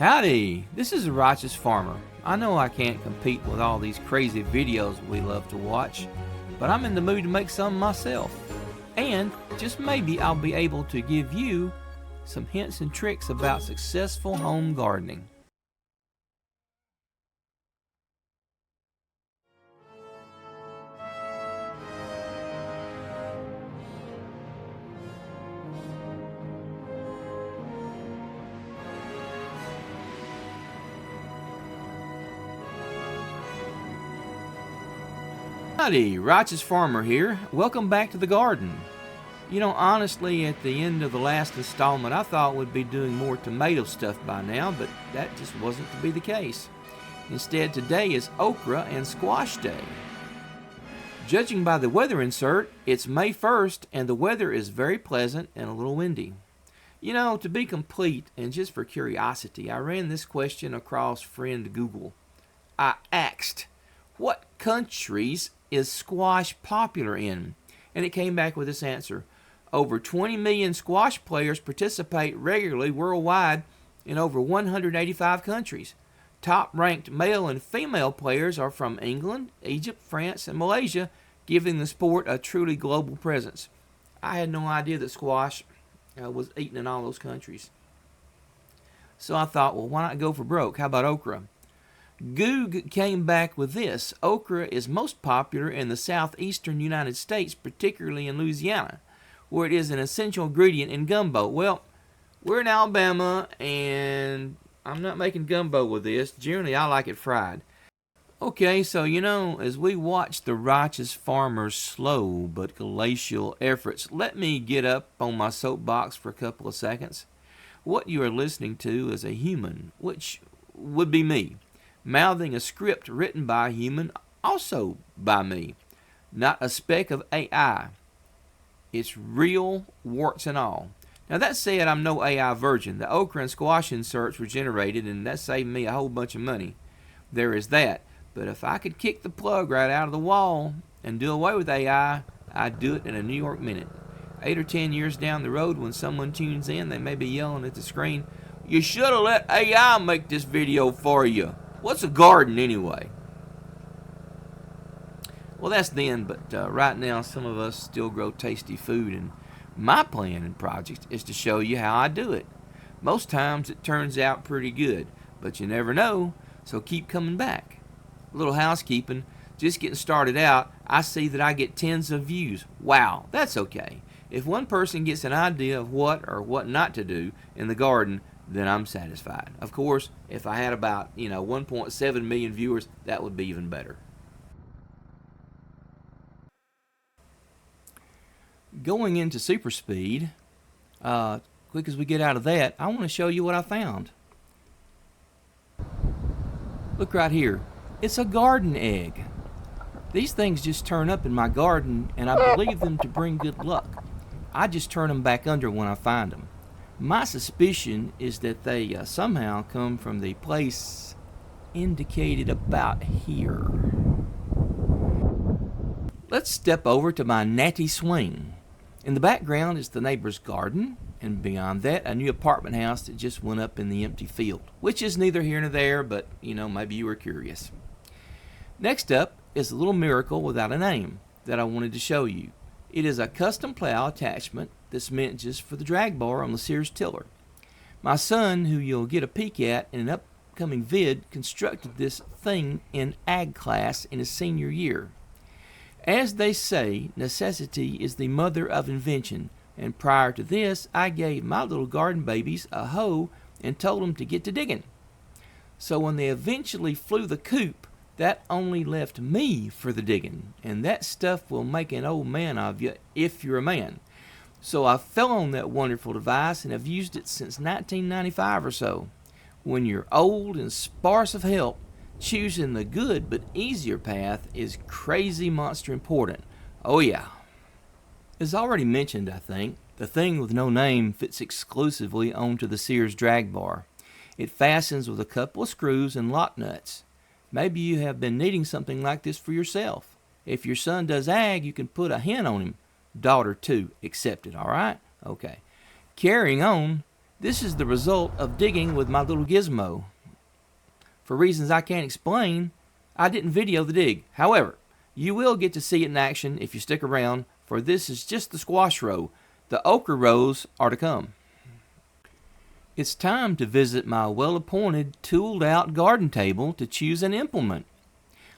Howdy, this is a righteous farmer. I know I can't compete with all these crazy videos we love to watch, but I'm in the mood to make some myself. And just maybe I'll be able to give you some hints and tricks about successful home gardening. Howdy, Righteous Farmer here. Welcome back to the garden. You know, honestly, at the end of the last installment, I thought we'd be doing more tomato stuff by now, but that just wasn't to be the case. Instead, today is okra and squash day. Judging by the weather insert, it's May 1st, and the weather is very pleasant and a little windy. You know, to be complete, and just for curiosity, I ran this question across friend Google. I asked, what countries is squash popular in? And it came back with this answer. Over 20 million squash players participate regularly worldwide in over 185 countries. Top-ranked male and female players are from England, Egypt, France, and Malaysia, giving the sport a truly global presence. I had no idea that squash was eaten in all those countries. So I thought, well, why not go for broke? How about okra? Goog came back with this. Okra is most popular in the southeastern United States, particularly in Louisiana, where it is an essential ingredient in gumbo. Well, we're in Alabama, and I'm not making gumbo with this. Generally, I like it fried. Okay, so you know, as we watch the righteous farmer's slow but glacial efforts, let me get up on my soapbox for a couple of seconds. What you are listening to is a human, which would be me, mouthing a script written by a human, also by me. Not a speck of AI. It's real, warts and all. Now that said, I'm no AI virgin. The okra and squash inserts were generated, and that saved me a whole bunch of money. There is that. But if I could kick the plug right out of the wall and do away with AI, I'd do it in a New York minute. 8 or 10 years down the road, when someone tunes in, they may be yelling at the screen, "You should have let AI make this video for you. What's a garden anyway?" Well, that's then, but right now some of us still grow tasty food, and my plan and project is to show you how I do it. Most times it turns out pretty good, but you never know, so keep coming back. A little housekeeping, just getting started out, I see that I get tens of views. Wow, that's okay. If one person gets an idea of what or what not to do in the garden, then I'm satisfied. Of course, if I had about 1.7 million viewers, that would be even better. Going into super speed, quick as we get out of that, I want to show you what I found. Look right here. It's a garden egg. These things just turn up in my garden, and I believe them to bring good luck. I just turn them back under when I find them. My suspicion is that they somehow come from the place indicated about here. Let's step over to my natty swing. In the background is the neighbor's garden, and beyond that, a new apartment house that just went up in the empty field, which is neither here nor there, but maybe you were curious. Next up is a little miracle without a name that I wanted to show you. It is a custom plow attachment that's meant just for the drag bar on the Sears tiller. My son, who you'll get a peek at in an upcoming vid, constructed this thing in ag class in his senior year. As they say, necessity is the mother of invention, and prior to this, I gave my little garden babies a hoe and told them to get to digging. So when they eventually flew the coop, that only left me for the digging, and that stuff will make an old man of you if you're a man. So I fell on that wonderful device and have used it since 1995 or so. When you're old and sparse of help, choosing the good but easier path is crazy monster important. Oh yeah. As already mentioned, I think, the thing with no name fits exclusively onto the Sears drag bar. It fastens with a couple of screws and lock nuts. Maybe you have been needing something like this for yourself. If your son does ag, you can put a hint on him. Daughter too, accepted, alright? Okay. Carrying on, This is the result of digging with my little gizmo. For reasons I can't explain, I didn't video the dig. However, you will get to see it in action if you stick around, for this is just the squash row. The okra rows are to come. It's time to visit my well-appointed, tooled-out garden table to choose an implement.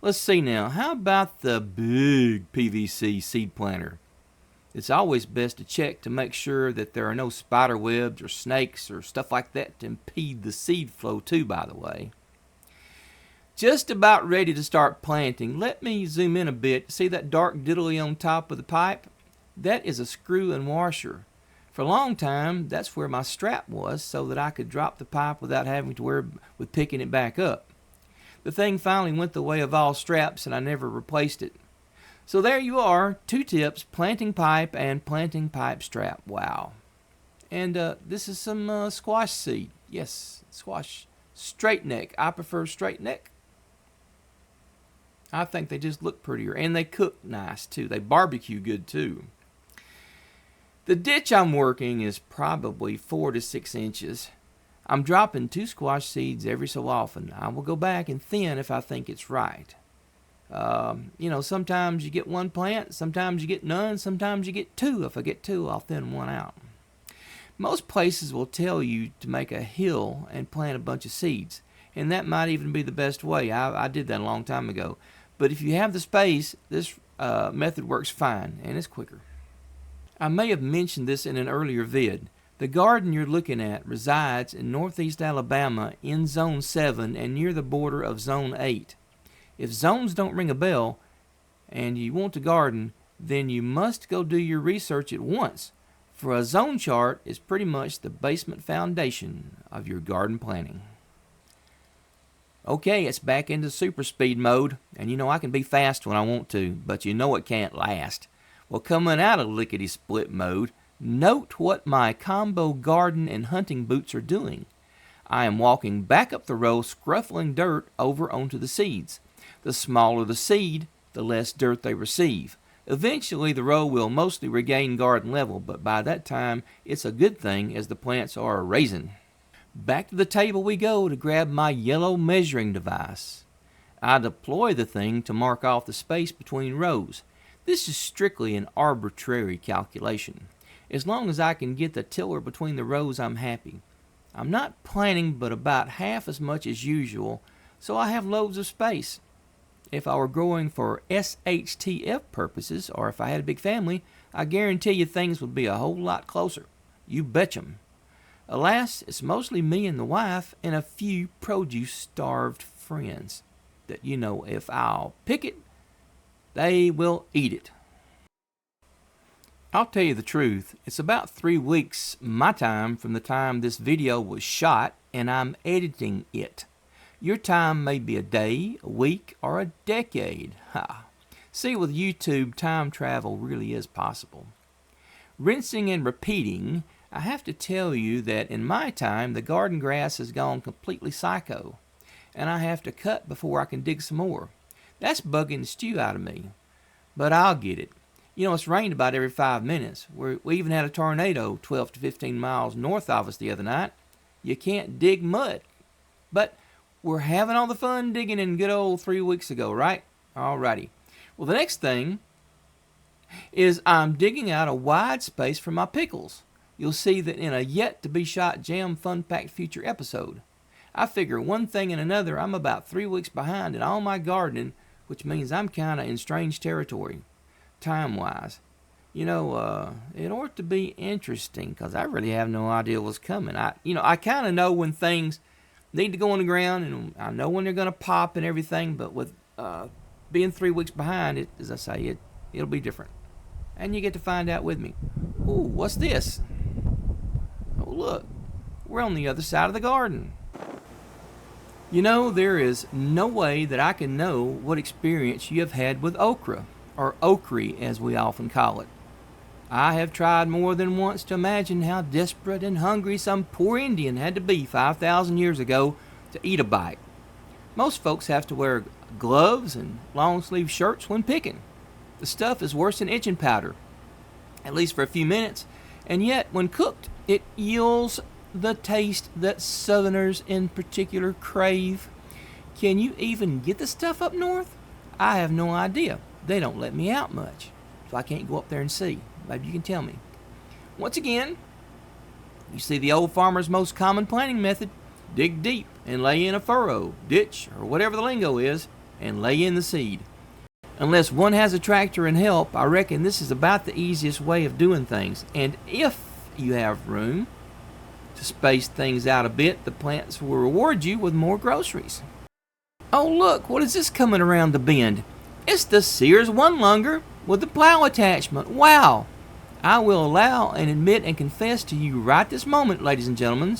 Let's see now, how about the big PVC seed planter? It's always best to check to make sure that there are no spider webs or snakes or stuff like that to impede the seed flow too, by the way. Just about ready to start planting. Let me zoom in a bit. See that dark diddly on top of the pipe? That is a screw and washer. For a long time, that's where my strap was so that I could drop the pipe without having to worry with picking it back up. The thing finally went the way of all straps and I never replaced it. So there you are, 2 tips, planting pipe and planting pipe strap. Wow. And this is some squash seed. Yes, squash. Straight neck. I prefer straight neck. I think they just look prettier. And they cook nice too. They barbecue good too. The ditch I'm working is probably 4 to 6 inches. I'm dropping 2 squash seeds every so often. I will go back and thin if I think it's right. Sometimes you get 1 plant, sometimes you get none, sometimes you get 2. If I get 2, I'll thin 1 out. Most places will tell you to make a hill and plant a bunch of seeds, and that might even be the best way. I did that a long time ago. But if you have the space, this method works fine, and it's quicker. I may have mentioned this in an earlier vid. The garden you're looking at resides in northeast Alabama in Zone 7 and near the border of Zone 8. If zones don't ring a bell and you want to garden, then you must go do your research at once, for a zone chart is pretty much the basement foundation of your garden planning. Okay, it's back into super speed mode, and I can be fast when I want to, but it can't last. Well, coming out of lickety-split mode, note what my combo garden and hunting boots are doing. I am walking back up the row, scruffling dirt over onto the seeds. The smaller the seed, the less dirt they receive. Eventually, the row will mostly regain garden level, but by that time, it's a good thing as the plants are raising. Back to the table we go to grab my yellow measuring device. I deploy the thing to mark off the space between rows. This is strictly an arbitrary calculation. As long as I can get the tiller between the rows, I'm happy. I'm not planting but about half as much as usual, so I have loads of space. If I were growing for SHTF purposes, or if I had a big family, I guarantee you things would be a whole lot closer. You betch'em. Alas, it's mostly me and the wife and a few produce-starved friends that, if I'll pick it, they will eat it. I'll tell you the truth, it's about 3 weeks my time from the time this video was shot and I'm editing it. Your time may be a day, a week, or a decade. Ha! See, with YouTube, time travel really is possible. Rinsing and repeating, I have to tell you that in my time, the garden grass has gone completely psycho, and I have to cut before I can dig some more. That's bugging the stew out of me, but I'll get it. It's rained about every 5 minutes. We even had a tornado 12 to 15 miles north of us the other night. You can't dig mud, but we're having all the fun digging in good old 3 weeks ago, right? Alrighty. Well, the next thing is I'm digging out a wide space for my pickles. You'll see that in a yet-to-be-shot Jam Fun-Packed Future episode. I figure one thing and another, I'm about 3 weeks behind in all my gardening, which means I'm kind of in strange territory, time-wise. It ought to be interesting, because I really have no idea what's coming. I kind of know when things need to go on the ground, and I know when they're going to pop and everything, but with being 3 weeks behind, as I say, it'll be different. And you get to find out with me. Ooh, what's this? Oh, look, we're on the other side of the garden. There is no way that I can know what experience you have had with okra, or okra as we often call it. I have tried more than once to imagine how desperate and hungry some poor Indian had to be 5,000 years ago to eat a bite. Most folks have to wear gloves and long-sleeve shirts when picking. The stuff is worse than itching powder, at least for a few minutes, and yet when cooked, it yields the taste that Southerners in particular crave? Can you even get the stuff up north? I have no idea. They don't let me out much, so I can't go up there and see. Maybe you can tell me. Once again, you see the old farmer's most common planting method. Dig deep and lay in a furrow, ditch, or whatever the lingo is, and lay in the seed. Unless one has a tractor and help, I reckon this is about the easiest way of doing things. And if you have room to space things out a bit, the plants will reward you with more groceries. Oh look, what is this coming around the bend? It's the Sears one-lunger with the plow attachment. Wow! I will allow and admit and confess to you right this moment, ladies and gentlemen,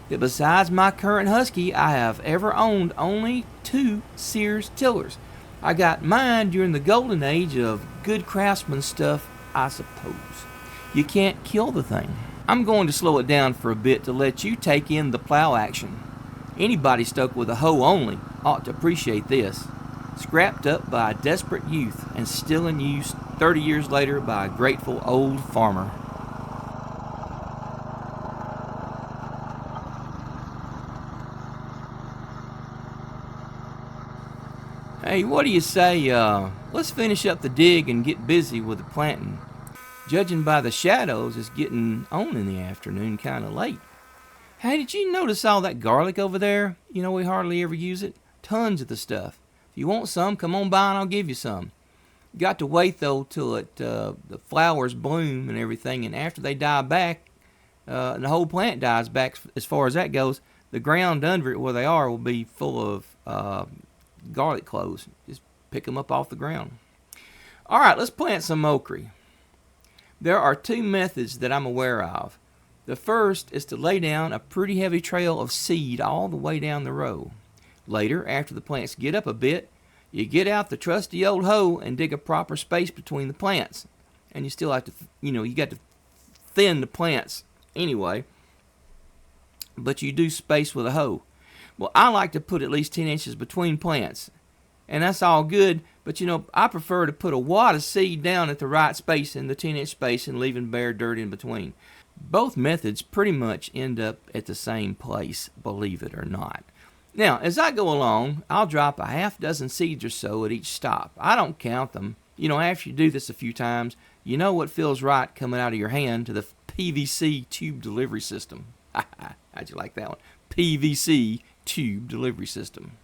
that besides my current Husky, I have ever owned only 2 Sears tillers. I got mine during the golden age of good Craftsman stuff, I suppose. You can't kill the thing. I'm going to slow it down for a bit to let you take in the plow action. Anybody stuck with a hoe only ought to appreciate this. Scrapped up by a desperate youth and still in use 30 years later by a grateful old farmer. Hey, what do you say, let's finish up the dig and get busy with the planting. Judging by the shadows, it's getting on in the afternoon kind of late. Hey, did you notice all that garlic over there? You know, we hardly ever use it. Tons of the stuff. If you want some, come on by and I'll give you some. Got to wait, though, till the flowers bloom and everything, and after they die back, and the whole plant dies back as far as that goes, the ground under it where they are will be full of garlic cloves. Just pick them up off the ground. All right, let's plant some okra. There are 2 methods that I'm aware of. The first is to lay down a pretty heavy trail of seed all the way down the row. Later, after the plants get up a bit, you get out the trusty old hoe and dig a proper space between the plants. And you still have to, you got to thin the plants anyway, but you do space with a hoe. Well, I like to put at least 10 inches between plants, and that's all good, but I prefer to put a wad of seed down at the right space in the 10-inch space and leaving bare dirt in between. Both methods pretty much end up at the same place, believe it or not. Now, as I go along, I'll drop a half dozen seeds or so at each stop. I don't count them. After you do this a few times, you know what feels right coming out of your hand to the PVC tube delivery system. How'd you like that one? PVC tube delivery system.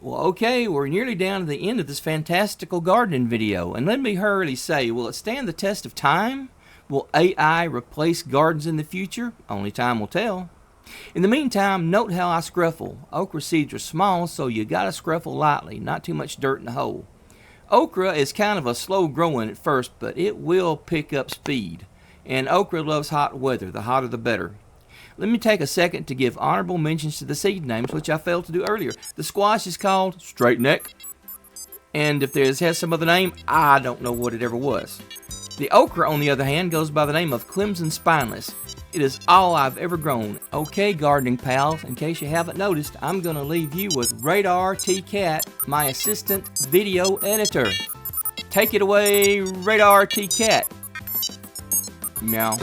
Well, okay, we're nearly down to the end of this fantastical gardening video, and let me hurriedly say, will it stand the test of time? Will AI replace gardens in the future? Only time will tell. In the meantime, note how I scruffle. Okra seeds are small, so you gotta scruffle lightly, not too much dirt in the hole. Okra is kind of a slow growing at first, but it will pick up speed. And okra loves hot weather, the hotter the better. Let me take a second to give honorable mentions to the seed names, which I failed to do earlier. The squash is called Straight Neck, and if it has some other name, I don't know what it ever was. The okra, on the other hand, goes by the name of Clemson Spineless. It is all I've ever grown. Okay, gardening pals, in case you haven't noticed, I'm going to leave you with Radar T Cat, my assistant video editor. Take it away, Radar T Cat. Meow.